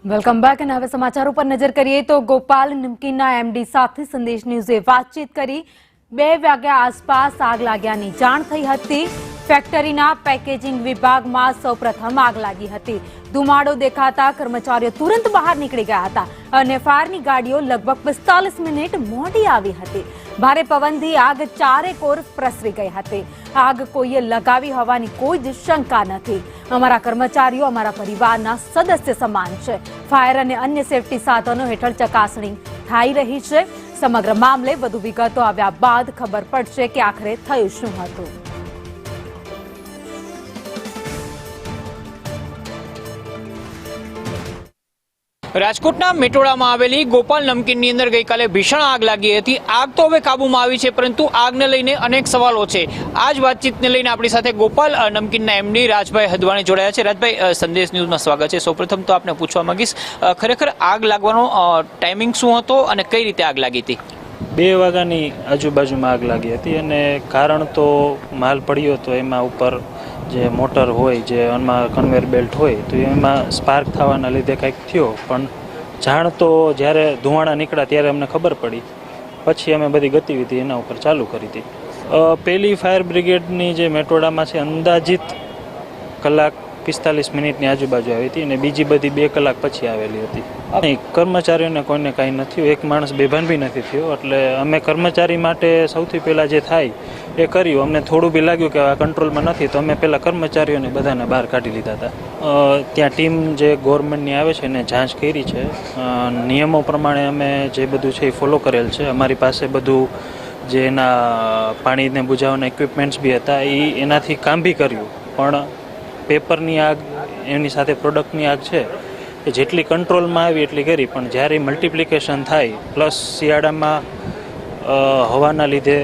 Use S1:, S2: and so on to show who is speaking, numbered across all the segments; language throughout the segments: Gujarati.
S1: વેલકમ બેક અને હવે સમાચારો પર નજર કરીએ તો ગોપાલ નમકીનના એમડી સાથે સંદેશ ન્યૂઝે વાતચીત કરી 2 વાગ્યા આસપાસ આગ લાગ્યાની જાણ થઈ હતી। ફેક્ટરીના પેકેજિંગ વિભાગમાં સૌપ્રથમ આગ લાગી હતી। ધુમાડો દેખાતા કર્મચારીઓ તુરંત બહાર નીકળી ગયા હતા અને ફાયરની ગાડીઓ લગભગ 45 મિનિટ મોડી આવી હતી। ભારે પવનથી આગ ચારેકોર પ્રસરી ગઈ હતી। આગ કોઈએ લગાવી હોવાની કોઈ જ શંકા નથી। અમારા કર્મચારીઓ અમારા પરિવારના સદસ્ય સમાન છે। ફાયર અને અન્ય સેફટી સાધનો હેઠળ ચકાસણી થઈ રહી છે। સમગ્ર મામલે વધુ વિગતો આવ્યા બાદ ખબર પડશે કે આખરે થયું શું હતું।
S2: રાજકોટના મેટોડામાં આવેલી ગોપાલ નમકીનની અંદર ગઈકાલે ભીષણ આગ લાગી હતી। આગ તો હવે કાબૂમાં આવી છે, પરંતુ આગને લઈને અનેક સવાલો છે। આ જ વાતચીતને લઈને આપણી સાથે ગોપાલ નમકીનના એમડી રાજભાઈ હદવાણી જોડાયા છે। રાજભાઈ, સંદેશ ન્યૂઝમાં સ્વાગત છે। સૌપ્રથમ તો આપને પૂછવા માંગીશ, ખરેખર આગ લાગવાનો ટાઈમિંગ શું હતો અને કઈ રીતે આગ લાગી હતી?
S3: 2 વાગ્યાની આજુબાજુમાં આગ લાગી હતી અને કારણ તો માલ પડ્યો હતો એમાં ઉપર જે મોટર હોય, જે એમાં કન્વેયર બેલ્ટ હોય, તો એમાં સ્પાર્ક થવાના લીધે કંઈક થયો। પણ જાણ તો જ્યારે ધુવાણા નીકળ્યા ત્યારે અમને ખબર પડી, પછી અમે બધી ગતિવિધિ એના ઉપર ચાલુ કરી હતી। પહેલી ફાયર બ્રિગેડની જે મેટોડામાં છે અંદાજિત કલાક 45 મિનિટની આજુબાજુ આવી હતી અને બીજી બધી 2 કલાક પછી આવેલી હતી। કર્મચારીઓને કોઈને કાંઈ નથી, એક માણસ બેભાન બી નથી થયો। એટલે અમે કર્મચારી માટે સૌથી પહેલાં જે થાય એ કર્યું। અમને થોડું બી લાગ્યું કે આ કંટ્રોલમાં નથી, તો અમે પહેલાં કર્મચારીઓને બધાને બહાર કાઢી લીધા હતા। ત્યાં ટીમ જે ગવર્મેન્ટની આવે છે એને જાંચ કરી છે। નિયમો પ્રમાણે અમે જે બધું છે એ ફોલો કરેલ છે। અમારી પાસે બધું જે એના પાણીને બુઝાવવાના ઇક્વિપમેન્ટ્સ બી હતા, એનાથી કામ બી કર્યું। પણ પેપરની આગ, એની સાથે પ્રોડક્ટની આગ છે એ જેટલી કંટ્રોલમાં આવી એટલી કરી, પણ જ્યારે મલ્ટિપ્લિકેશન થાય પ્લસ શિયાળામાં હવાના લીધે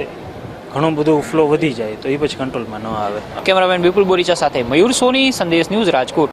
S3: ઘણું બધું ફ્લો વધી જાય તો એ પછી કંટ્રોલમાં ન આવે।
S2: કેમેરામેન વિપુલ બોરીચા સાથે મયુર સોની, સંદેશ ન્યૂઝ, રાજકોટ।